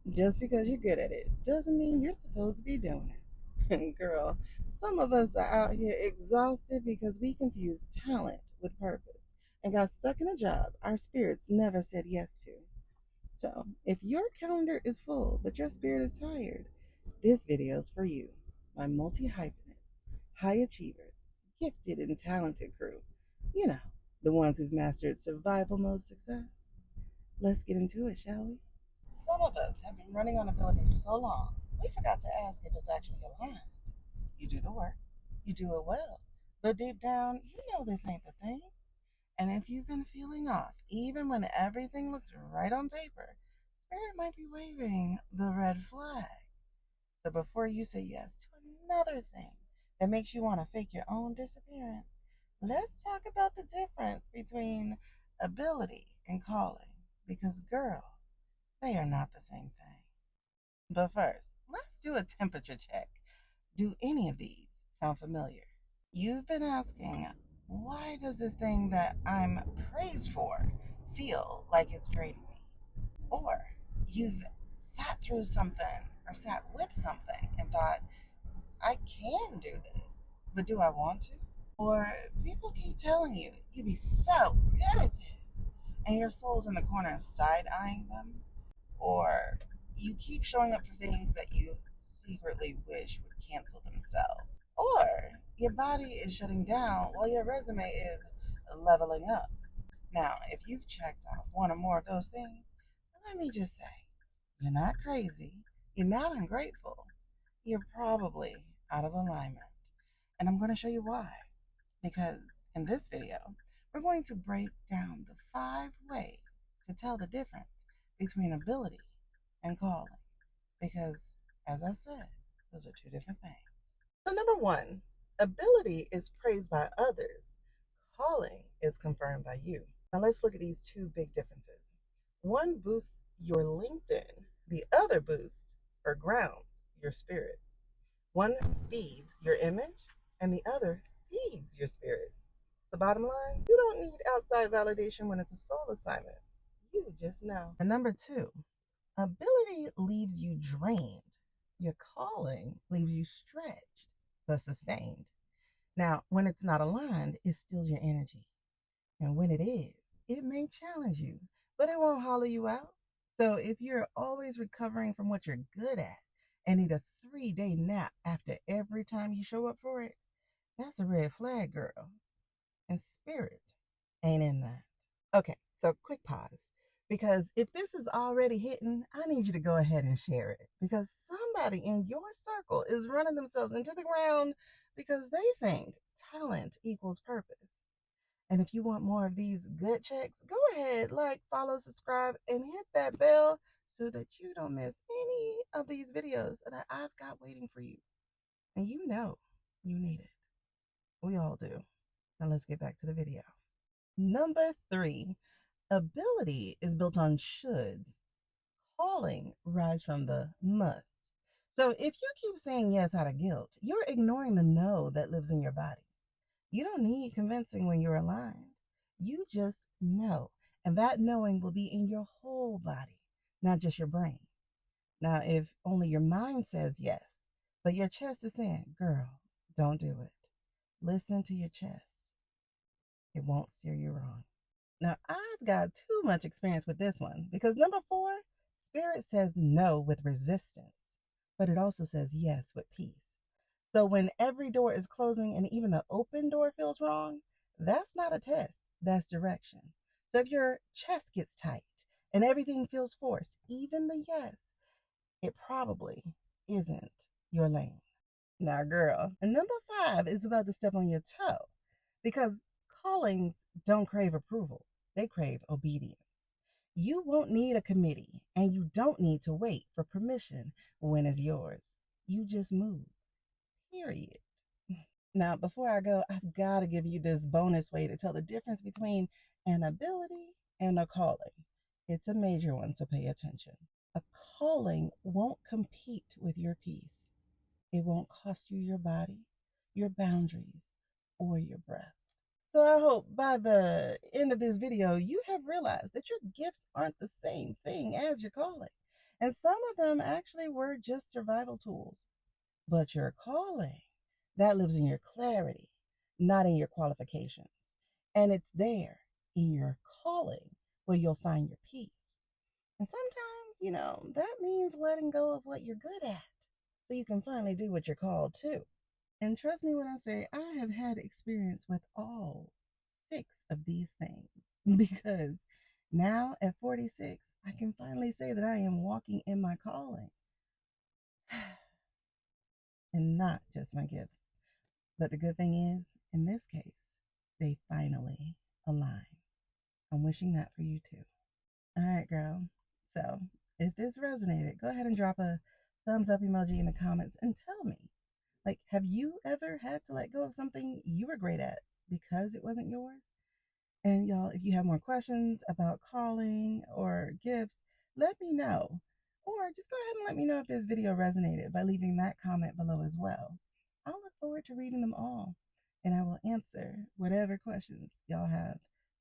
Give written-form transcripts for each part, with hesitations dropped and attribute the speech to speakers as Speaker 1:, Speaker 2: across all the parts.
Speaker 1: Just because you're good at it doesn't mean you're supposed to be doing it. And girl, some of us are out here exhausted because we confuse talent with purpose and got stuck in a job our spirits never said yes to. So, if your calendar is full but your spirit is tired, this video is for you. My multi hyphenate, high achievers, gifted and talented crew. You know, the ones who've mastered survival mode success. Let's get into it, shall we? Some of us have been running on ability for so long, we forgot to ask if it's actually aligned. You do the work, you do it well, but deep down, you know this ain't the thing. And if you've been feeling off, even when everything looks right on paper, Spirit might be waving the red flag. So before you say yes to another thing that makes you want to fake your own disappearance, let's talk about the difference between ability and calling. Because, girl, they are not the same thing. But first, let's do a temperature check. Do any of these sound familiar? You've been asking, why does this thing that I'm praised for feel like it's draining me? Or you've sat through something or sat with something and thought, I can do this, but do I want to? Or people keep telling you, you'd be so good at this, and your soul's in the corner side eyeing them? Or you keep showing up for things that you secretly wish would cancel themselves? Or your body is shutting down while your resume is leveling up? Now, if you've checked off one or more of those things, let me just say, you're not crazy, you're not ungrateful, you're probably out of alignment. And I'm going to show you why. Because in this video, we're going to break down the 5 ways to tell the difference between ability and calling. Because, as I said, those are two different things. So, number one, ability is praised by others, calling is confirmed by you. Now, let's look at these two big differences. One boosts your LinkedIn, the other boosts or grounds your spirit. One feeds your image, and the other feeds your spirit. So, bottom line, you don't need outside validation when it's a soul assignment. You just know. And number two, ability leaves you drained. Your calling leaves you stretched but sustained. Now, when it's not aligned, it steals your energy. And when it is, it may challenge you, but it won't hollow you out. So if you're always recovering from what you're good at and need a 3-day nap after every time you show up for it, that's a red flag, girl. And spirit ain't in that. Okay, so quick pause. Because if this is already hitting, I need you to go ahead and share it. Because somebody in your circle is running themselves into the ground because they think talent equals purpose. And if you want more of these gut checks, go ahead, like, follow, subscribe, and hit that bell so that you don't miss any of these videos that I've got waiting for you. And you know you need it. We all do. Now let's get back to the video. Number 3, ability is built on shoulds. Calling rise from the must. So if you keep saying yes out of guilt, you're ignoring the no that lives in your body. You don't need convincing when you're aligned. You just know. And that knowing will be in your whole body, not just your brain. Now, if only your mind says yes, but your chest is saying, girl, don't do it. Listen to your chest. It won't steer you wrong. Now, I've got too much experience with this one because number 4, spirit says no with resistance, but it also says yes with peace. So when every door is closing and even the open door feels wrong, that's not a test, that's direction. So if your chest gets tight and everything feels forced, even the yes, it probably isn't your lane. Now, girl, and number 5 is about to step on your toe because callings don't crave approval, they crave obedience. You won't need a committee and you don't need to wait for permission when it's yours. You just move, period. Now, before I go, I've got to give you this bonus way to tell the difference between an ability and a calling. It's a major one, so pay attention. A calling won't compete with your peace. It won't cost you your body, your boundaries, or your breath. So I hope by the end of this video, you have realized that your gifts aren't the same thing as your calling. And some of them actually were just survival tools. But your calling, that lives in your clarity, not in your qualifications. And it's there in your calling where you'll find your peace. And sometimes, that means letting go of what you're good at so you can finally do what you're called to. And trust me when I say I have had experience with all six of these things because now at 46, I can finally say that I am walking in my calling and not just my gifts. But the good thing is, in this case, they finally align. I'm wishing that for you too. All right, girl. So if this resonated, go ahead and drop a thumbs up emoji in the comments and tell me, like, have you ever had to let go of something you were great at because it wasn't yours? And y'all, if you have more questions about calling or gifts, let me know. Or just go ahead and let me know if this video resonated by leaving that comment below as well. I'll look forward to reading them all, and I will answer whatever questions y'all have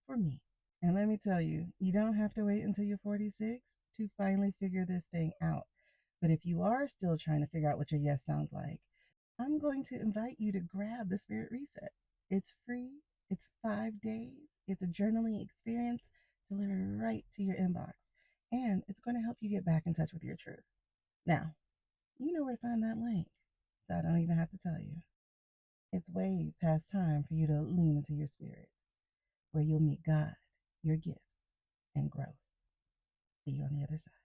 Speaker 1: for me. And let me tell you, you don't have to wait until you're 46 to finally figure this thing out. But if you are still trying to figure out what your yes sounds like, I'm going to invite you to grab the Spirit Reset. It's free, it's 5 days, it's a journaling experience delivered right to your inbox, and it's going to help you get back in touch with your truth. Now, you know where to find that link, so I don't even have to tell you. It's way past time for you to lean into your spirit, where you'll meet God, your gifts, and growth. See you on the other side.